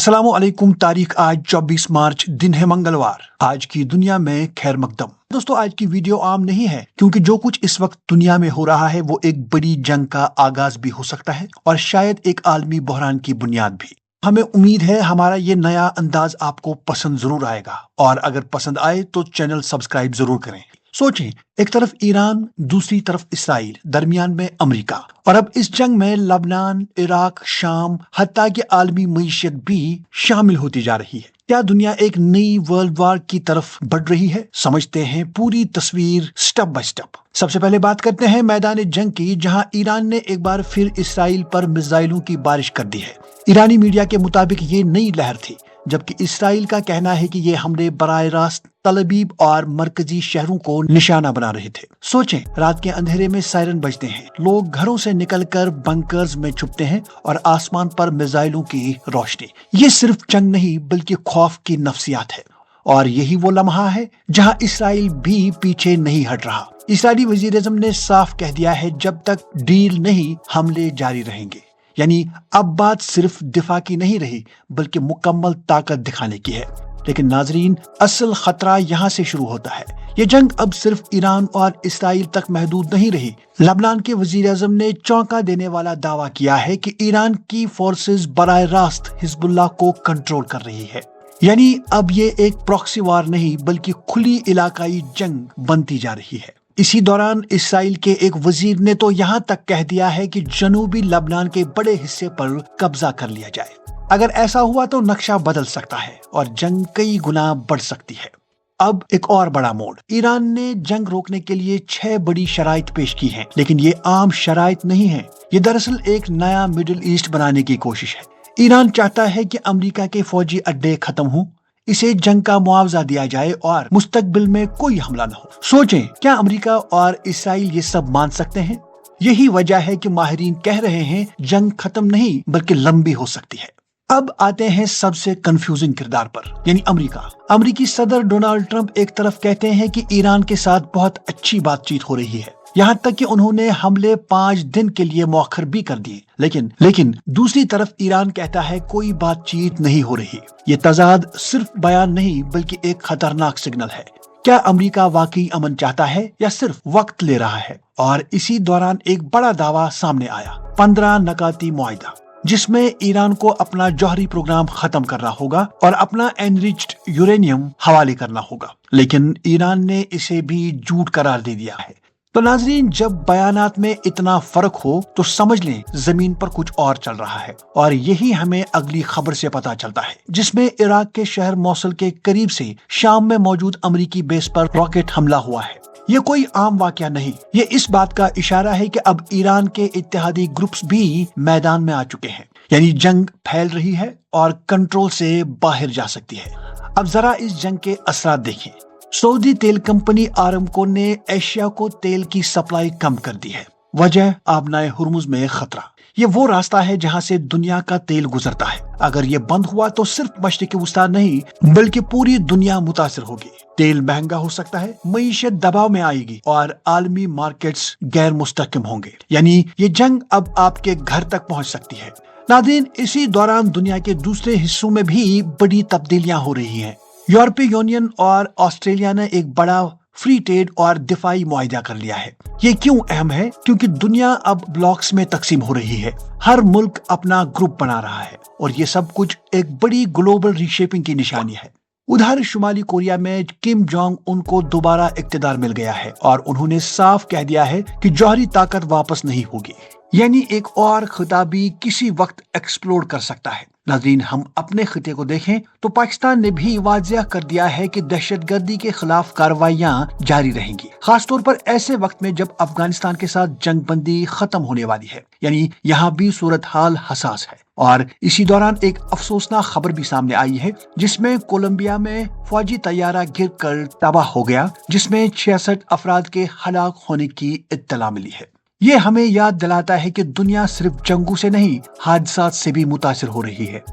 अस्सलाम वालेकुम। तारीख आज 24 मार्च, दिन है मंगलवार। आज की दुनिया में खैर मकदम। दोस्तों, आज की वीडियो आम नहीं है क्योंकि जो कुछ इस वक्त दुनिया में हो रहा है वो एक बड़ी जंग का आगाज भी हो सकता है और शायद एक आलमी बहरान की बुनियाद भी। हमें उम्मीद है हमारा ये नया अंदाज आपको पसंद जरूर आएगा और अगर पसंद आए तो चैनल सब्सक्राइब जरूर करें। सोचें, एक तरफ ईरान, दूसरी तरफ इसराइल, दरमियान में अमेरिका, और अब इस जंग में लबनान, इराक, शाम, हत्ता कि आलमी मईशत भी शामिल होती जा रही है। क्या दुनिया एक नई वर्ल्ड वार की तरफ बढ़ रही है? समझते हैं पूरी तस्वीर स्टेप बाय स्टेप। सबसे पहले बात करते हैं मैदान जंग की, जहां ईरान ने एक बार फिर इसराइल पर मिसाइलों की बारिश कर दी है। ईरानी मीडिया के मुताबिक ये नई लहर थी, जबकि इसराइल का कहना है कि ये हमले बराह रास्त तल अबीब और मरकजी शहरों को निशाना बना रहे थे। सोचें, रात के अंधेरे में सायरन बजते हैं, लोग घरों से निकलकर बंकर्स में छुपते हैं और आसमान पर मिसाइलों की रोशनी। ये सिर्फ जंग नहीं बल्कि खौफ की नफ्सियात है और यही वो लम्हा है जहां इसराइल भी पीछे नहीं हट रहा। इसराइली वजीर-ए-आज़म ने साफ कह दिया है, जब तक डील नहीं हमले जारी रहेंगे। यानी अब बात सिर्फ दिफा की नहीं रही बल्कि मुकम्मल ताकत दिखाने की है। लेकिन नाजरीन, असल खतरा यहाँ से शुरू होता है। ये जंग अब सिर्फ ईरान और इसराइल तक महदूद नहीं रही। लबनान के वजीर-ए-आज़म ने चौंका देने वाला दावा किया है कि ईरान की फोर्सेस बराह रास्त हिजबुल्लाह को कंट्रोल कर रही है। यानी अब ये एक प्रॉक्सी वार नहीं बल्कि खुली इलाकाई जंग बनती जा रही है। इसी दौरान इसराइल के एक वजीर ने तो यहाँ तक कह दिया है कि जनूबी लबनान के बड़े हिस्से पर कब्जा कर लिया जाए। अगर ऐसा हुआ तो नक्शा बदल सकता है और जंग कई गुना बढ़ सकती है। अब एक और बड़ा मोड़। ईरान ने जंग रोकने के लिए 6 बड़ी शराइत पेश की हैं, लेकिन ये आम शराइत नहीं है। ये दरअसल एक नया मिडिल ईस्ट बनाने की कोशिश है। ईरान चाहता है कि अमेरिका के फौजी अड्डे खत्म हों, इसे जंग का मुआवजा दिया जाए और मुस्तकबिल में कोई हमला न हो। सोचें, क्या अमेरिका और इसराइल ये सब मान सकते हैं? यही वजह है कि माहिरीन कह रहे हैं जंग खत्म नहीं बल्कि लंबी हो सकती है। अब आते हैं सबसे कंफ्यूजिंग किरदार पर, यानी अमेरिका। अमेरिकी सदर डोनाल्ड ट्रंप एक तरफ कहते हैं कि ईरान के साथ बहुत अच्छी बातचीत हो रही है, यहाँ तक कि उन्होंने हमले 5 दिन के लिए मौखर भी कर दिए, लेकिन दूसरी तरफ ईरान कहता है कोई बातचीत नहीं हो रही। ये तजाद सिर्फ बयान नहीं बल्कि एक खतरनाक सिग्नल है। क्या अमेरिका वाकई अमन चाहता है या सिर्फ वक्त ले रहा है? और इसी दौरान एक बड़ा दावा सामने आया, 15 नकाती मुआहिदा, जिसमें ईरान को अपना जौहरी प्रोग्राम खत्म करना होगा और अपना एनरिच्ड यूरेनियम हवाले करना होगा। लेकिन ईरान ने इसे भी झूठ करार दे दिया है। तो नाजरीन, जब बयानात में इतना फर्क हो तो समझ लें जमीन पर कुछ और चल रहा है। और यही हमें अगली खबर से पता चलता है, जिसमें इराक के शहर मौसल के करीब से शाम में मौजूद अमेरिकी बेस पर रॉकेट हमला हुआ है। ये कोई आम वाकया नहीं, ये इस बात का इशारा है कि अब ईरान के इत्तेहादी ग्रुप्स भी मैदान में आ चुके हैं। यानी जंग फैल रही है और कंट्रोल से बाहर जा सकती है। अब जरा इस जंग के असरात देखें। सऊदी तेल कंपनी आरामको ने एशिया को तेल की सप्लाई कम कर दी है। वजह आबनाए हुर्मुज में खतरा। ये वो रास्ता है जहां से दुनिया का तेल गुजरता है। अगर ये बंद हुआ तो सिर्फ मशरिक़ वस्ता नहीं बल्कि पूरी दुनिया मुतासिर होगी। तेल महंगा हो सकता है, मईशत दबाव में आएगी और आलमी मार्केट्स गैर मुस्तहकम होंगे। यानी ये जंग अब आपके घर तक पहुंच सकती है। नाज़रीन, इसी दौरान दुनिया के दूसरे हिस्सों में भी बड़ी तब्दीलियां हो रही हैं। यूरोपीय यूनियन और ऑस्ट्रेलिया ने एक बड़ा फ्री ट्रेड और दिफाई मुआहिदा कर लिया है। ये क्यों अहम है? क्योंकि दुनिया अब ब्लॉक्स में तकसीम हो रही है, हर मुल्क अपना ग्रुप बना रहा है और ये सब कुछ एक बड़ी ग्लोबल रीशेपिंग की निशानी है। उधर शुमाली कोरिया में किम जोंग उनको दोबारा इक्तदार मिल गया है और उन्होंने साफ कह दिया है कि जौहरी ताकत वापस नहीं होगी। यानी एक और खिता भी किसी वक्त एक्सप्लोड कर सकता है। नाज़रीन, हम अपने खिते को देखें तो पाकिस्तान ने भी वाज़ेह कर दिया है कि दहशतगर्दी के खिलाफ कार्रवाइयां जारी रहेंगी, खासतौर पर ऐसे वक्त में जब अफगानिस्तान के साथ जंग बंदी खत्म होने वाली है। यानी यहाँ भी सूरत हाल हसास है। और इसी दौरान एक अफसोसनाक खबर भी सामने आई है, जिसमें कोलंबिया में फौजी तैयारा गिरकर तबाह हो गया, जिसमें 66 अफराद के हलाक होने की इत्तला मिली है। ये हमें याद दिलाता है कि दुनिया सिर्फ जंगों से नहीं, हादसात से भी मुतासिर हो रही है।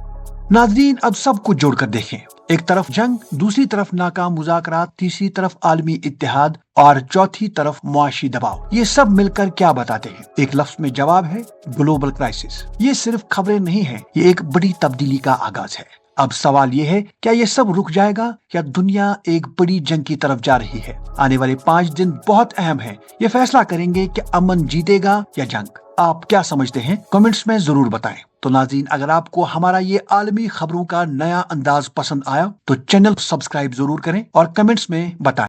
नाज़रीन, अब सब कुछ जोड़कर देखें। ایک طرف جنگ، دوسری طرف ناکام مذاکرات، تیسری طرف عالمی اتحاد اور چوتھی طرف معاشی دباؤ۔ یہ سب مل کر کیا بتاتے ہیں؟ ایک لفظ میں جواب ہے گلوبل کرائسس۔ یہ صرف خبریں نہیں ہیں، یہ ایک بڑی تبدیلی کا آغاز ہے۔ اب سوال یہ ہے، کیا یہ سب رک جائے گا یا دنیا ایک بڑی جنگ کی طرف جا رہی ہے؟ آنے والے 5 دن بہت اہم ہیں، یہ فیصلہ کریں گے کہ امن جیتے گا یا جنگ۔ آپ کیا سمجھتے ہیں؟ کمنٹس میں ضرور بتائیں۔ تو ناظرین، اگر آپ کو ہمارا یہ عالمی خبروں کا نیا انداز پسند آیا تو چینل سبسکرائب ضرور کریں اور کمنٹس میں بتائیں۔